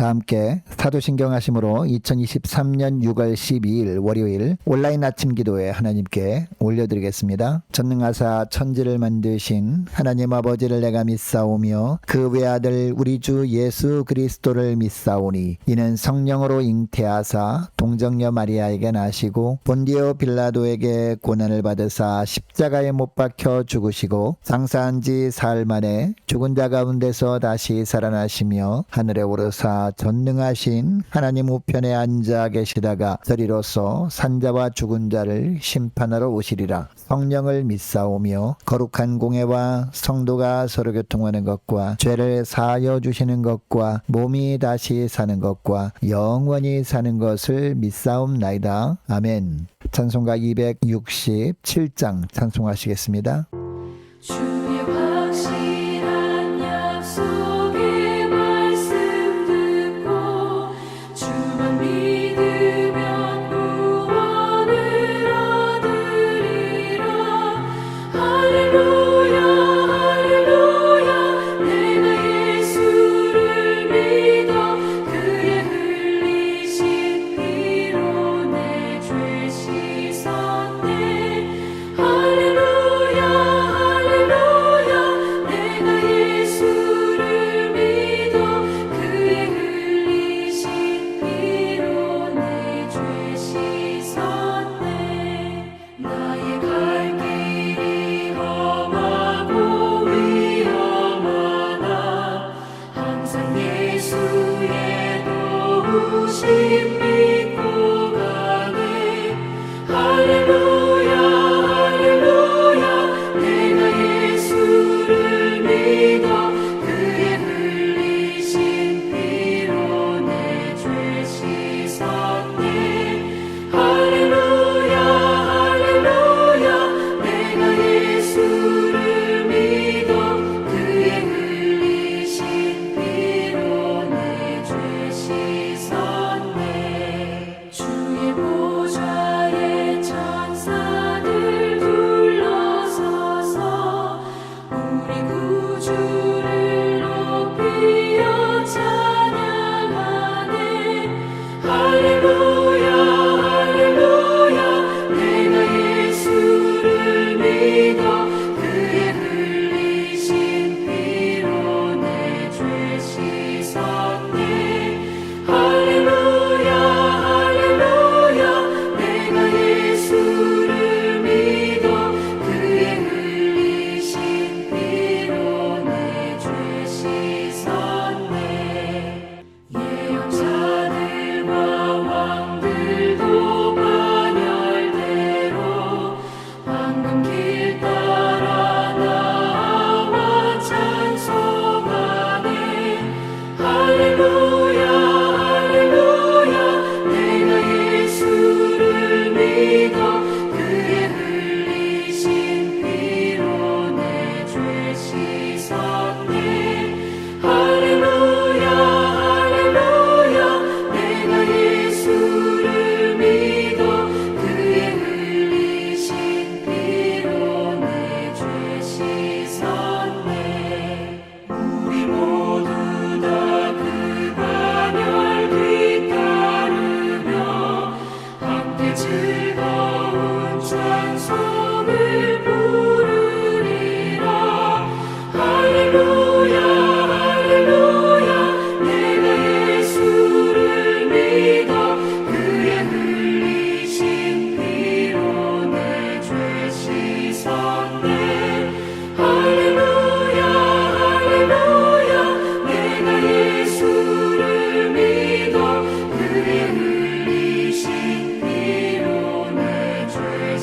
다 함께 사도신경 하심으로 2023년 6월 12일 월요일 온라인 아침 기도에 하나님께 올려드리겠습니다. 전능하사 천지를 만드신 하나님 아버지를 내가 믿사오며 그 외아들 우리 주 예수 그리스도를 믿사오니 이는 성령으로 잉태하사 동정녀 마리아에게 나시고 본디오 빌라도에게 고난을 받으사 십자가에 못 박혀 죽으시고 장사한 지 사흘 만에 죽은 자 가운데서 다시 살아나시며 하늘에 오르사 전능하신 하나님 우편에 앉아 계시다가 저리로서 산자와 죽은 자를 심판하러 오시리라. 성령을 믿사오며 거룩한 공회와 성도가 서로 교통하는 것과 죄를 사하여 주시는 것과 몸이 다시 사는 것과 영원히 사는 것을 믿사옵나이다. 아멘. 찬송가 267장 찬송하시겠습니다. 주의 확실한 약속의 말씀 듣고 주만 믿으면 구원을 얻으리라. 할렐루야 할렐루야 내가 예수를 믿어 그의 흘리신 피로 내 죄 씻었네. 할렐루야 할렐루야 내가 예수를 믿어 그의 흘리신 피로 내 죄 씻었네. 나의 갈 길이 험하고 위험하나 항상 예수의 도우심 믿고 가네. 할렐루야 할렐루야 내가 예수를 믿어 그의 흘리신 피로 내 죄 씻었네. 할렐루야 할렐루야 내가 예수를 믿어 그의 흘리신 피로 내 죄 씻었네. 주의 보좌에 천사들 둘러서서 우리 구주를 높이어 찬양하네. 할렐루야 할렐루야 내가 예수를 믿어 그의 흘리신 피로 내 죄 씻었네. 할렐루야 할렐루야 내가 예수를 믿어 그의 흘리신 피로 내 죄 씻었네. 예언자들과 왕들도 반열대로 황금길 따라 나와 찬송하네. 할렐루야 할렐루야 내가 예수를 믿어 그의 흘리신 피로 내 죄 씻었네. 할렐루야 할렐루야 내가 예수를 믿어 그의 흘리신 피로 내 죄 씻었네. 우리 모두 다 그 반열 뒤따르며 함께 즐거운 찬송을 부르리라. 할렐루야 할렐루야 내가 예수를 믿어 그의 흘리신 피로 내 죄 씻었네. 할렐루야 할렐루야 내가 예수를 믿어 그의 흘리신 피로 내 죄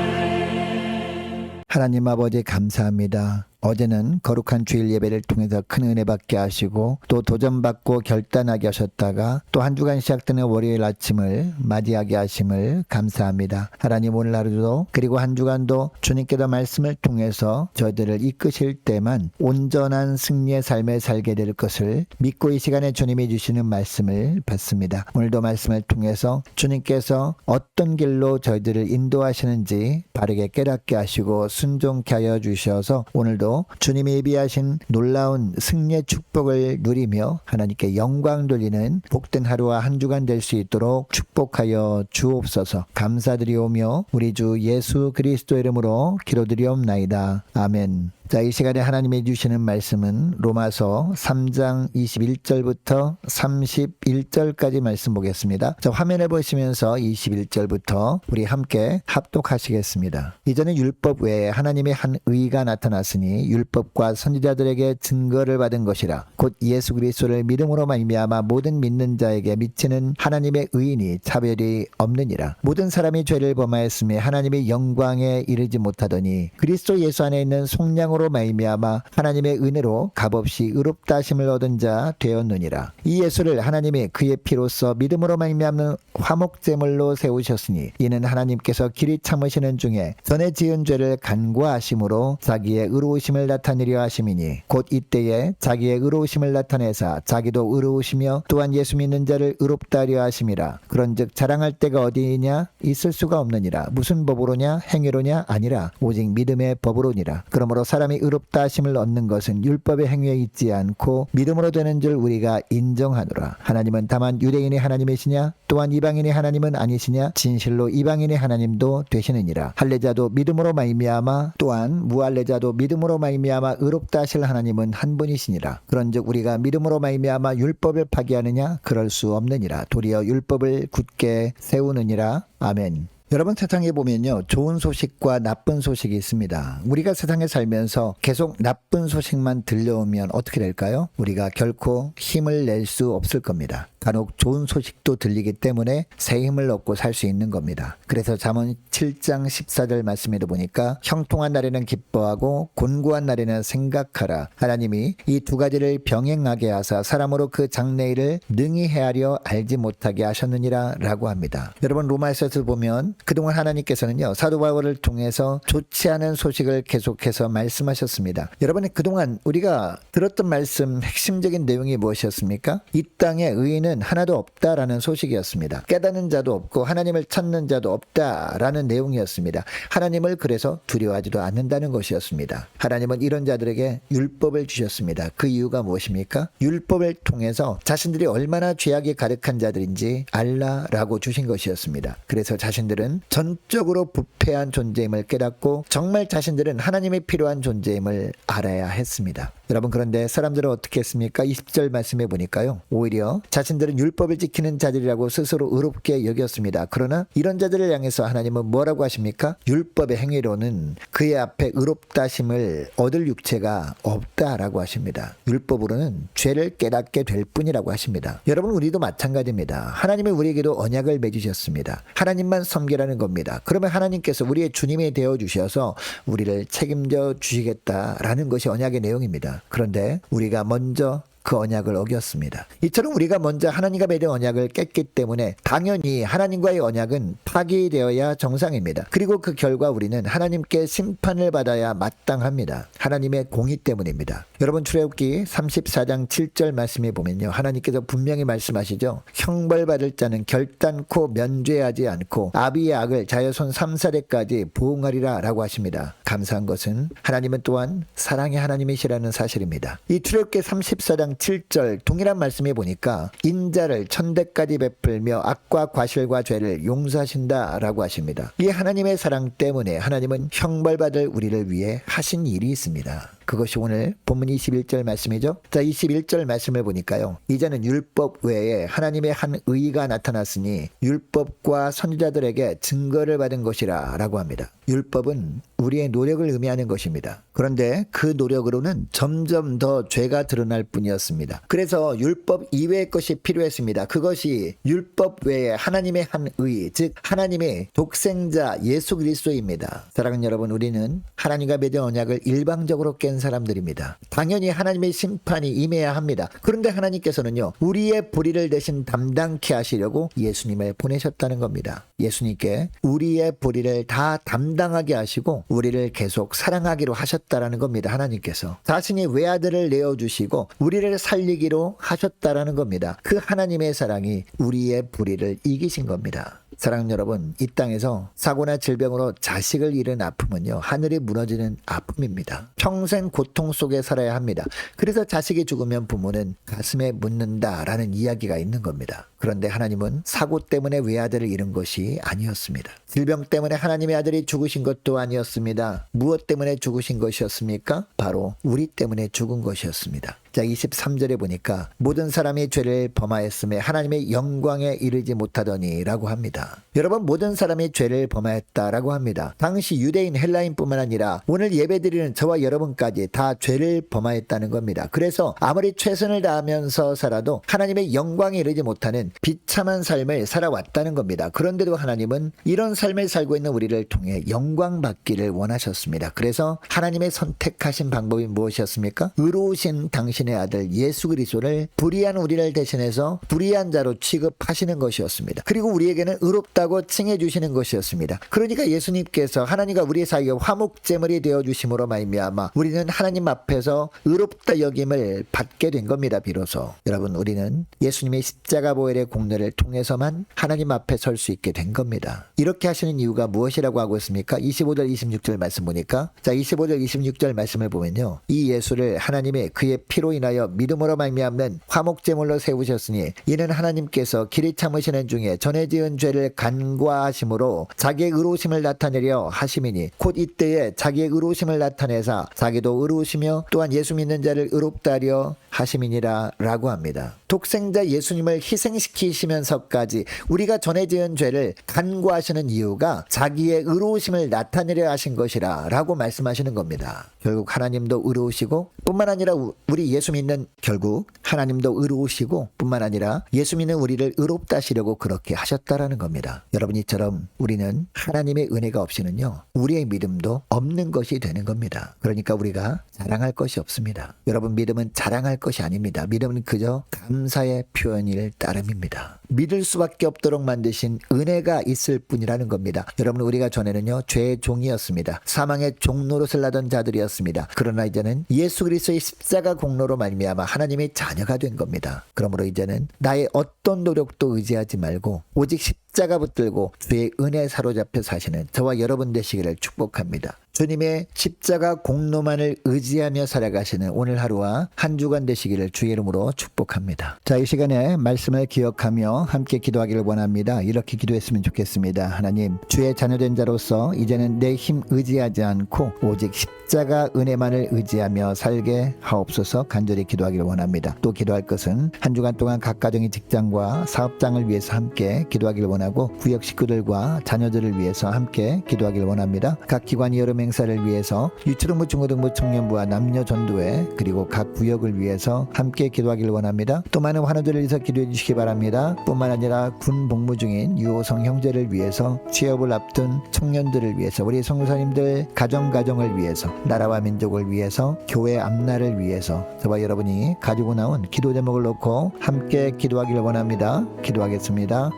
씻었네. 하나님 아버지 감사합니다. 어제는 거룩한 주일 예배를 통해서 큰 은혜 받게 하시고 또 도전받고 결단하게 하셨다가 또 한 주간 시작되는 월요일 아침을 맞이하게 하심을 감사합니다. 하나님 오늘 하루도 그리고 한 주간도 주님께서 말씀을 통해서 저희들을 이끄실 때만 온전한 승리의 삶을 살게 될 것을 믿고 이 시간에 주님이 주시는 말씀을 받습니다. 오늘도 말씀을 통해서 주님께서 어떤 길로 저희들을 인도하시는지 바르게 깨닫게 하시고 순종케 하여 주셔서 오늘도 오늘도 주님이 예비하신 놀라운 승리의 축복을 누리며 하나님께 영광 돌리는 복된 하루와 한 주간 될 수 있도록 축복하여 주옵소서. 감사드리오며 우리 주 예수 그리스도 이름으로 기도드리옵나이다. 아멘. 자, 이 시간에 하나님이 주시는 말씀은 로마서 3장 21절부터 31절까지 말씀 보겠습니다. 자, 화면에 보시면서 21절부터 우리 함께 합독하시겠습니다. 이전에 율법 외에 하나님의 한 의가 나타났으니 율법과 선지자들에게 증거를 받은 것이라. 곧 예수 그리스도를 믿음으로 말미암아 모든 믿는 자에게 미치는 하나님의 의인이 차별이 없느니라. 모든 사람이 죄를 범하였으며 하나님의 영광에 이르지 못하더니 그리스도 예수 안에 있는 속량으로 말미암아 하나님의 은혜로 값없이 의롭다 하심을 얻은 자 되었느니라. 이 예수를 하나님이 그의 피로써 믿음으로 말미암는 화목제물로 세우셨으니 이는 하나님께서 길이 참으시는 중에 전에 지은 죄를 간구하심으로 자기의 의로우심을 나타내려 하심이니 곧 이때에 자기의 의로우심을 나타내사 자기도 의로우시며 또한 예수 믿는 자를 의롭다 하려 하심이라. 그런즉 자랑할 때가 어디이냐? 있을 수가 없느니라. 무슨 법으로냐? 행위로냐? 아니라 오직 믿음의 법으로니라. 그러므로 사람이 의롭다 하심을 얻는 것은 율법의 행위에 있지 않고 믿음으로 되는 줄 우리가 인정하노라. 하나님은 다만 유대인의 하나님이시냐? 또한 이방인의 하나님은 아니시냐? 진실로 이방인의 하나님도 되시느니라. 할례자도 믿음으로 말미암아 또한 무할례자도 믿음으로 말미암아 의롭다 하실 하나님은 한 분이시니라. 그런즉 우리가 믿음으로 말미암아 율법을 파기하느냐? 그럴 수 없느니라. 도리어 율법을 굳게 세우느니라. 아멘. 여러분, 세상에 보면요, 좋은 소식과 나쁜 소식이 있습니다. 우리가 세상에 살면서 계속 나쁜 소식만 들려오면 어떻게 될까요? 우리가 결코 힘을 낼 수 없을 겁니다. 간혹 좋은 소식도 들리기 때문에 새 힘을 얻고 살 수 있는 겁니다. 그래서 잠언 7장 14절 말씀에도 보니까 형통한 날에는 기뻐하고 곤고한 날에는 생각하라. 하나님이 이 두 가지를 병행하게 하사 사람으로 그 장래일을 능히 헤아려 알지 못하게 하셨느니라 라고 합니다. 여러분, 로마서에서 보면 그동안 하나님께서는요, 사도 바울을 통해서 좋지 않은 소식을 계속해서 말씀하셨습니다. 여러분, 그동안 우리가 들었던 말씀 핵심적인 내용이 무엇이었습니까? 이 땅에 의인은 하나도 없다라는 소식이었습니다. 깨닫는 자도 없고 하나님을 찾는 자도 없다라는 내용이었습니다. 하나님을 그래서 두려워하지도 않는다는 것이었습니다. 하나님은 이런 자들에게 율법을 주셨습니다. 그 이유가 무엇입니까? 율법을 통해서 자신들이 얼마나 죄악이 가득한 자들인지 알라라고 주신 것이었습니다. 그래서 자신들은 전적으로 부패한 존재임을 깨닫고 정말 자신들은 하나님이 필요한 존재임을 알아야 했습니다. 여러분, 그런데 사람들은 어떻게 했습니까? 20절 말씀해 보니까요, 오히려 자신들은 율법을 지키는 자들이라고 스스로 의롭게 여겼습니다. 그러나 이런 자들을 향해서 하나님은 뭐라고 하십니까? 율법의 행위로는 그의 앞에 의롭다심을 얻을 육체가 없다라고 하십니다. 율법으로는 죄를 깨닫게 될 뿐이라고 하십니다. 여러분, 우리도 마찬가지입니다. 하나님이 우리에게도 언약을 맺으셨습니다. 하나님만 섬기라는 겁니다. 그러면 하나님께서 우리의 주님이 되어 주셔서 우리를 책임져 주시겠다라는 것이 언약의 내용입니다. 그런데 우리가 먼저 그 언약을 어겼습니다. 이처럼 우리가 먼저 하나님과 맺은 언약을 깼기 때문에 당연히 하나님과의 언약은 파기되어야 정상입니다. 그리고 그 결과 우리는 하나님께 심판을 받아야 마땅합니다. 하나님의 공의 때문입니다. 여러분, 출애굽기 34장 7절 말씀에 보면요, 하나님께서 분명히 말씀하시죠. 형벌받을 자는 결단코 면죄하지 않고 아비의 악을 자여손 3사대까지 보응하리라 라고 하십니다. 감사한 것은 하나님은 또한 사랑의 하나님이시라는 사실입니다. 이 출애굽기 34장 7절 동일한 말씀에 보니까 인자를 천대까지 베풀며 악과 과실과 죄를 용서하신다 라고 하십니다. 이 하나님의 사랑 때문에 하나님은 형벌받을 우리를 위해 하신 일이 있습니다. 그것이 오늘 본문 21절 말씀이죠. 자, 21절 말씀을 보니까요, 이제는 율법 외에 하나님의 한 의가 나타났으니 율법과 선지자들에게 증거를 받은 것이라 라고 합니다. 율법은 우리의 노력을 의미하는 것입니다. 그런데 그 노력으로는 점점 더 죄가 드러날 뿐이었습니다. 그래서 율법 이외의 것이 필요했습니다. 그것이 율법 외에 하나님의 한 의, 즉 하나님의 독생자 예수 그리스도입니다. 사랑하는 여러분, 우리는 하나님과 맺은 언약을 일방적으로 깬 사람들입니다. 당연히 하나님의 심판이 임해야 합니다. 그런데 하나님께서는요, 우리의 불의를 대신 담당케 하시려고 예수님을 보내셨다는 겁니다. 예수님께 우리의 불의를 다 담당하게 하시고 우리를 계속 사랑하기로 하셨다라는 겁니다. 하나님께서 자신이 외아들을 내어주시고 우리를 살리기로 하셨다라는 겁니다. 그 하나님의 사랑이 우리의 불의를 이기신 겁니다. 사랑하는 여러분, 이 땅에서 사고나 질병으로 자식을 잃은 아픔은요, 하늘이 무너지는 아픔입니다. 평생 고통 속에 살아야 합니다. 그래서 자식이 죽으면 부모는 가슴에 묻는다라는 이야기가 있는 겁니다. 그런데 하나님은 사고 때문에 외아들을 잃은 것이 아니었습니다. 질병 때문에 하나님의 아들이 죽으신 것도 아니었습니다. 무엇 때문에 죽으신 것이었습니까? 바로 우리 때문에 죽은 것이었습니다. 자, 23절에 보니까 모든 사람이 죄를 범하였음에 하나님의 영광에 이르지 못하더니 라고 합니다. 여러분, 모든 사람이 죄를 범하였다라고 합니다. 당시 유대인 헬라인뿐만 아니라 오늘 예배드리는 저와 여러분까지 다 죄를 범하였다는 겁니다. 그래서 아무리 최선을 다하면서 살아도 하나님의 영광에 이르지 못하는 비참한 삶을 살아왔다는 겁니다. 그런데도 하나님은 이런 삶을 살고 있는 우리를 통해 영광 받기를 원하셨습니다. 그래서 하나님의 선택하신 방법이 무엇이었습니까? 의로우신 당신의 아들 예수 그리스도를 불의한 우리를 대신해서 불의한 자로 취급하시는 것이었습니다. 그리고 우리에게는 의롭다고 칭해 주시는 것이었습니다. 그러니까 예수님께서 하나님과 우리 사이에 화목제물이 되어 주심으로 말미암아 우리는 하나님 앞에서 의롭다 여김을 받게 된 겁니다. 비로소 여러분, 우리는 예수님의 십자가 보혈의 공로를 통해서만 하나님 앞에 설 수 있게 된 겁니다. 이렇게 하시는 이유가 무엇이라고 하고 있습니까? 25절 26절 말씀 보니까, 자, 25절 26절 말씀을 보면요, 이 예수를 하나님의 그의 피로 인하여 믿음으로 말미암는 화목제물로 세우셨으니 이는 하나님께서 길이 참으시는 중에 전에 지은 죄를 간과하심으로 자기의 의로우심을 나타내려 하심이니 곧 이때에 자기의 의로우심을 나타내사 자기도 의로우시며 또한 예수 믿는 자를 의롭다 하려 하심이니라 라고 합니다. 독생자 예수님을 희생시키시면서까지 우리가 전에 지은 죄를 간과하시는 이유가 자기의 의로우심을 나타내려 하신 것이라 라고 말씀하시는 겁니다. 결국 하나님도 의로우시고 뿐만 아니라 우리 예수 믿는, 결국 하나님도 의로우시고 뿐만 아니라 예수 믿는 우리를 의롭다 하시려고 그렇게 하셨다라는 겁니다. 여러분, 이처럼 우리는 하나님의 은혜가 없이는요, 우리의 믿음도 없는 것이 되는 겁니다. 그러니까 우리가 자랑할 것이 없습니다. 여러분, 믿음은 자랑할 것이 아닙니다. 믿음은 그저 감사의 표현일 따름입니다. 믿을 수밖에 없도록 만드신 은혜가 있을 뿐이라는 겁니다. 여러분, 우리가 전에는요, 죄의 종이었습니다. 사망의 종노릇을 하던 자들이었습니다. 그러나 이제는 예수 그리스도의 십자가 공로로 말미암아 하나님의 자녀가 된 겁니다. 그러므로 이제는 나의 어떤 노력도 의지하지 말고 오직 십자가 붙들고 주의 은혜에 사로잡혀 사시는 저와 여러분 되시기를 축복합니다. 주님의 십자가 공로만을 의지하며 살아가시는 오늘 하루와 한 주간 되시기를 주의 이름으로 축복합니다. 자, 이 시간에 말씀을 기억하며 함께 기도하기를 원합니다. 이렇게 기도했으면 좋겠습니다. 하나님, 주의 자녀된 자로서 이제는 내 힘 의지하지 않고 오직 십자가 은혜만을 의지하며 살게 하옵소서 간절히 기도하기를 원합니다. 또 기도할 것은 한 주간 동안 각 가정의 직장과 사업장을 위해서 함께 기도하기를 원하고 구역 식구들과 자녀들을 위해서 함께 기도하기를 원합니다. 각 기관 여름 행사를 위해서 유초등부, 중고등부, 청년부와 남녀 전도회 그리고 각 구역을 위해서 함께 기도하기를 원합니다. 또 많은 환우들을 위해서 기도해 주시기 바랍니다. 뿐만 아니라 군 복무 중인 유호성 형제를 위해서, 취업을 앞둔 청년들을 위해서, 우리 성도사님들 가정을 위해서, 나라와 민족을 위해서, 교회 앞날을 위해서 저와 여러분이 가지고 나온 기도 제목을 놓고 함께 기도하기를 원합니다. 기도하겠습니다.